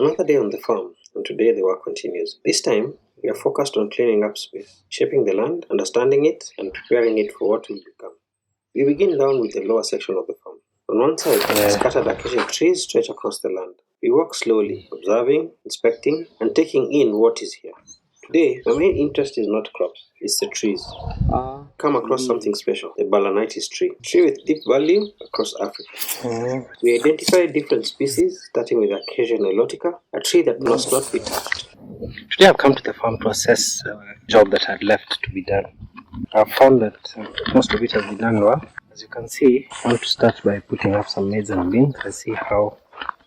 Another day on the farm, and today the work continues. This time, we are focused on cleaning up space, shaping the land, understanding it, and preparing it for what will become. We begin down with the lower section of the farm. On one side, scattered acacia trees stretch across the land. We walk slowly, observing, inspecting, and taking in what is here. Today, my main interest is not crops, it's the trees. Come across something special, the Balanites tree. A tree with deep value across Africa. We identify different species, starting with acacia nilotica, a tree that must not be touched. Today I've come to the farm to assess a job that I had left to be done. I've found that most of it has been done well. As you can see, I want to start by putting up some maize and beans and see how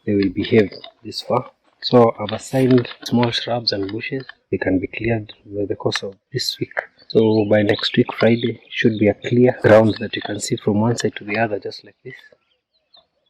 they will behave this far. So I've assigned small shrubs and bushes. They can be cleared over the course of this week. So by next week, Friday, should be a clear ground that you can see from one side to the other, just like this.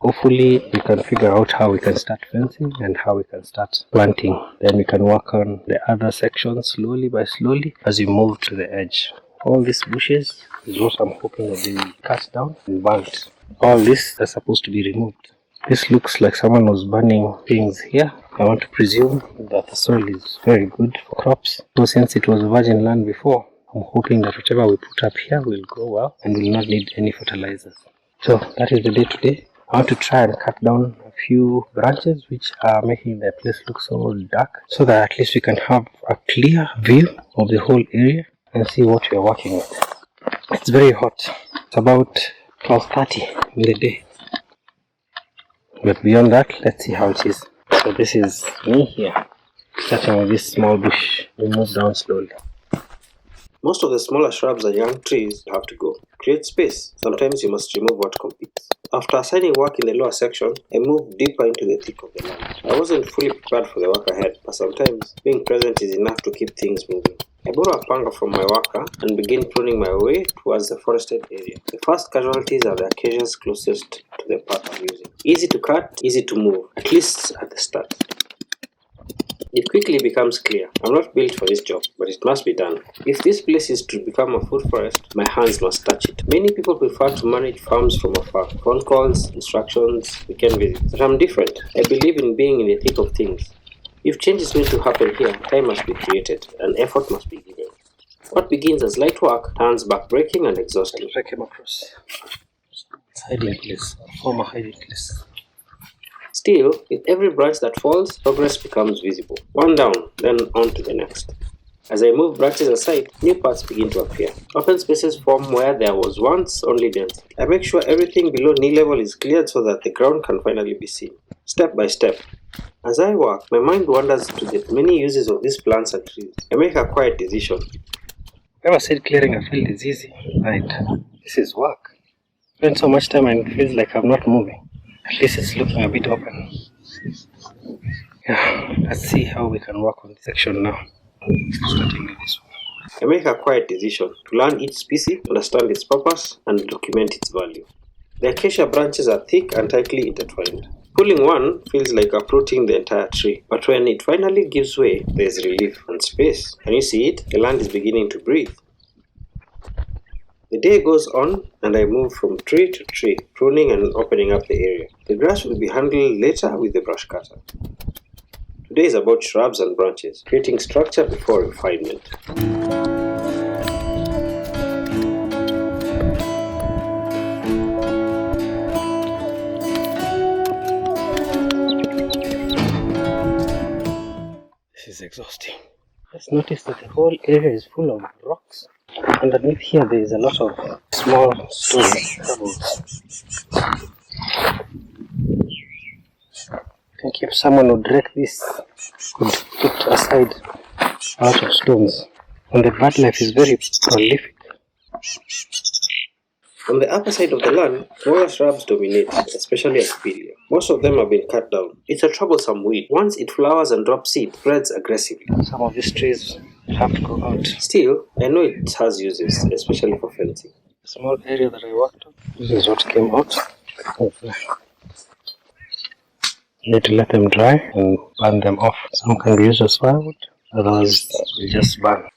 Hopefully we can figure out how we can start fencing and how we can start planting. Then we can work on the other sections slowly by slowly as we move to the edge. All these bushes is what I'm hoping that they will cut down and burnt. All this is supposed to be removed. This looks like someone was burning things here. I want to presume that the soil is very good for crops. So since it was virgin land before, I'm hoping that whatever we put up here will grow well and will not need any fertilizers. So that is the day today. I want to try and cut down a few branches which are making the place look so dark, so that at least we can have a clear view of the whole area and see what we are working with. It's very hot. It's about 12:30 in the day. But beyond that, let's see how it is. So this is me here, starting with this small bush. We move down slowly. Most of the smaller shrubs and young trees have to go. Create space. Sometimes you must remove what competes. After assigning work in the lower section, I moved deeper into the thick of the land. I wasn't fully prepared for the work ahead, but sometimes being present is enough to keep things moving. I borrow a panga from my worker and begin pruning my way towards the forested area. The first casualties are the acacias closest to the path I'm using. Easy to cut, easy to move, at least at the start. It quickly becomes clear. I'm not built for this job, but it must be done. If this place is to become a food forest, my hands must touch it. Many people prefer to manage farms from afar. Phone calls, instructions, weekend visits. But I'm different. I believe in being in the thick of things. If change is going to happen here, time must be created, and effort must be given. What begins as light work turns back-breaking and exhausting. I came across hiding place, former hiding place. Still, with every branch that falls, progress becomes visible. One down, then on to the next. As I move branches aside, new paths begin to appear. Open spaces form where there was once only density. I make sure everything below knee level is cleared so that the ground can finally be seen. Step by step. As I work, my mind wanders to the many uses of these plants and trees. I make a quiet decision. Whoever said clearing a field is easy? Right. This is work. I spend so much time and it feels like I'm not moving. At least it's looking a bit open. Yeah, let's see how we can work on this section now. Starting with this one. I make a quiet decision to learn each species, understand its purpose, and document its value. The acacia branches are thick and tightly intertwined. Pulling one feels like uprooting the entire tree, but when it finally gives way, there is relief and space. Can you see it? The land is beginning to breathe. The day goes on, and I move from tree to tree, pruning and opening up the area. The grass will be handled later with the brush cutter. Today is about shrubs and branches, creating structure before refinement. This is exhausting. Just notice that the whole area is full of rocks. Underneath here there is a lot of small stones, pebbles. I think if someone would rake this, could put aside a lot of stones. And the bird life is very prolific. On the upper side of the land, smaller shrubs dominate, especially acacia. Most of them have been cut down. It's a troublesome weed. Once it flowers and drops seed, it spreads aggressively. Some of these trees have to go out. Still, I know it has uses, especially for fencing. The small area that I worked on, this is what came out. You need to let them dry and burn them off. Some can be used as firewood, otherwise we just burn.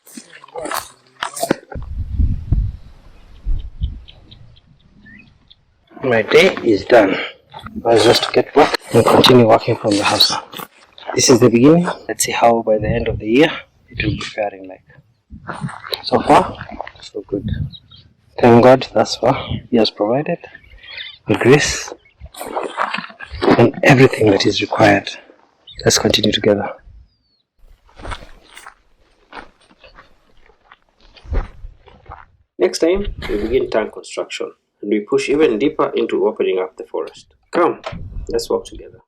My day is done. I was just to get back and continue working from the house. This is the beginning. Let's see how by the end of the year it will be faring like. So far, so good. Thank God thus far He has provided the grace and everything that is required. Let's continue together. Next time, we begin tank construction and we push even deeper into opening up the forest. Come, let's work together.